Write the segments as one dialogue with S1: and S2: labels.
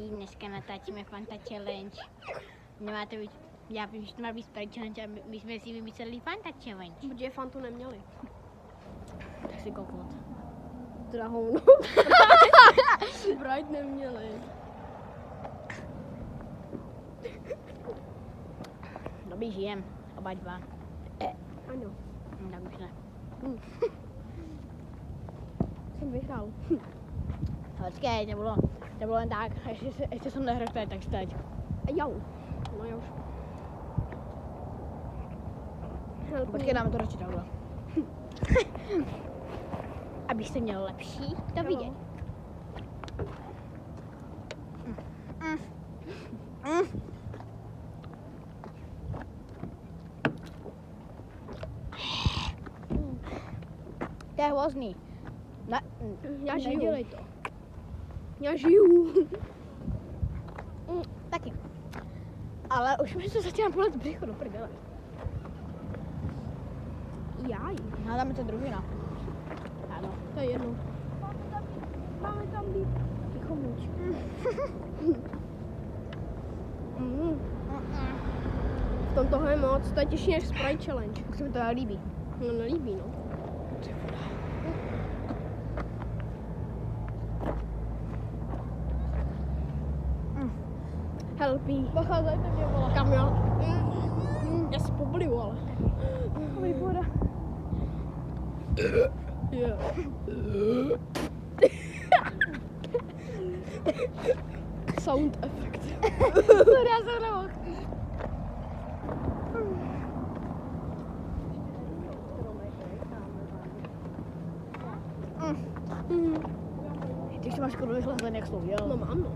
S1: lidi, dneska natáčíme Fanta Challenge. Nemá to být, já vím, že to má být Sprite Challenge a my jsme si vymysleli Fanta Challenge.
S2: Protože Fantu neměli.
S1: Tak si kokot.
S2: Drahovno. Sprite neměli.
S1: Dobrý, žijem, oba dva.
S2: Ano.
S1: Tak už ne.
S2: Jsem vyhrál.
S1: Počkej, to bylo jen tak, ještě jsem nehrál tak teď.
S2: Jau. No já už.
S1: Počkej, dáme to radši takhle. Abyste měl lepší to vidět. To je hrozný.
S2: Já žiju.
S1: Nedělej to.
S2: Já žiju.
S1: Taky. Ale už mi to začíná bolet břicho do prdele.
S2: Jaj.
S1: Hádáme to druhina. Ano.
S2: To je jedno. Máme tam být. Ticho muč. V tom toho je moc, to je těžší než Sprite Challenge.
S1: Už se mi to nelíbí.
S2: No nelíbí, no. Help me.
S1: Pocházejte mě, vole.
S2: Kam já? Já si pobliju, ale.
S1: Dobrý, pohoda.
S2: Yeah. Sound effect.
S1: Sorry, já jsem nemohl. Ty už máš skoro vychlazený, jak jsi to udělal.
S2: No mám, no.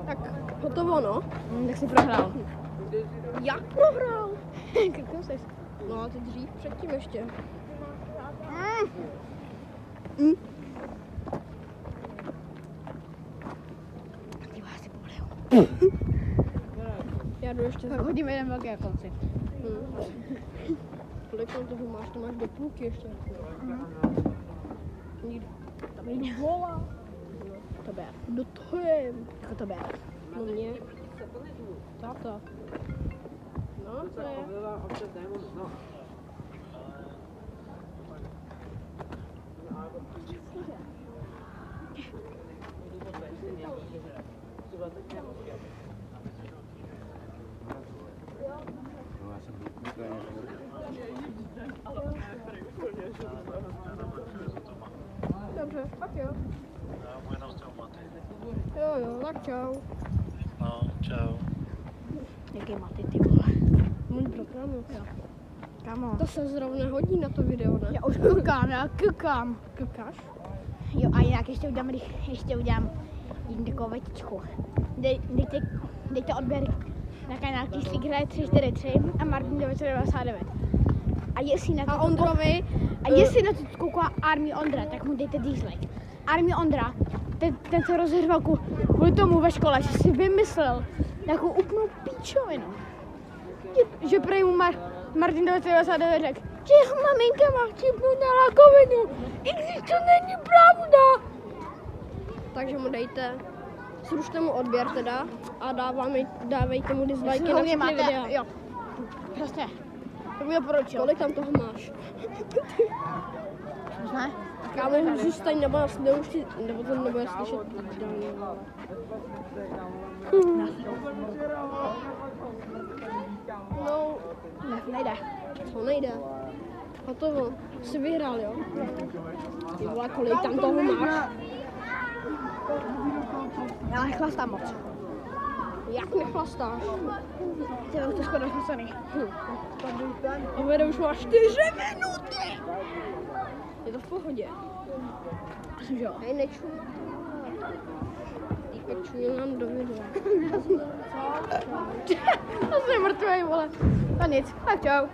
S2: Tak hotovo, no.
S1: Tak jsi prohrál.
S2: Jak prohrál?
S1: Krkou seš.
S2: No a ty dřív předtím ještě.
S1: Ty vás si povolil.
S2: Já jdu ještě
S1: Tak hodíme jeden velký na konci.
S2: Kolik tam toho máš? To máš do půlky ještě. Nikdo.
S1: To by mě volá. To bude.
S2: Kdo to je?
S1: Jako to bude.
S2: No mě. Táta. No, to je. Dobře, tak jo. Jo, tak čau.
S3: No, čau.
S1: Jaký maty, ty vole.
S2: Můj program, jo.
S1: Kamo.
S2: To se zrovna hodí na to video, ne?
S1: Já už koukám.
S2: Koukáš?
S1: Jo, a jinak ještě udělám jednu takovou vetičku. Dejte odběr na kanál Kyslík hraje 343 a Martin 999. A jestli na to,
S2: A Ondrovi?
S1: jestli na to kouká Army Ondra, tak mu dejte dislike. Army Ondra, ten se rozhrval kvůli tomu ve škole, že si vymyslel takovou úplnou píčovinu. Že prej mu Martin 999 řekl, že jeho maminka má vtipnout na rakovinu, i když to není pravda.
S2: Takže mu dejte, zrušte mu odběr teda a dávejte mu dislike na všechny videa.
S1: Jo, přesně. To bych doporučil.
S2: Kolik tam toho máš?
S1: Ne?
S2: Kámo, zůstaň nebo nás neušti, nebo to nebude slyšet. No,
S1: Nejde.
S2: co nejde? Hotovo. Jsi vyhrál, jo? Ty vole, kolik tam toho máš?
S1: Já nechlastám moc.
S2: Jak nechlastáš?
S1: Ty už to skoro nechlastaný.
S2: A video už má 4 minuty! Je to v pohodě.
S1: Jo.
S2: Hej, nečuj. Teďka čuji nám do videa.
S1: To jsem mrtvej, vole. No nic, tak čau.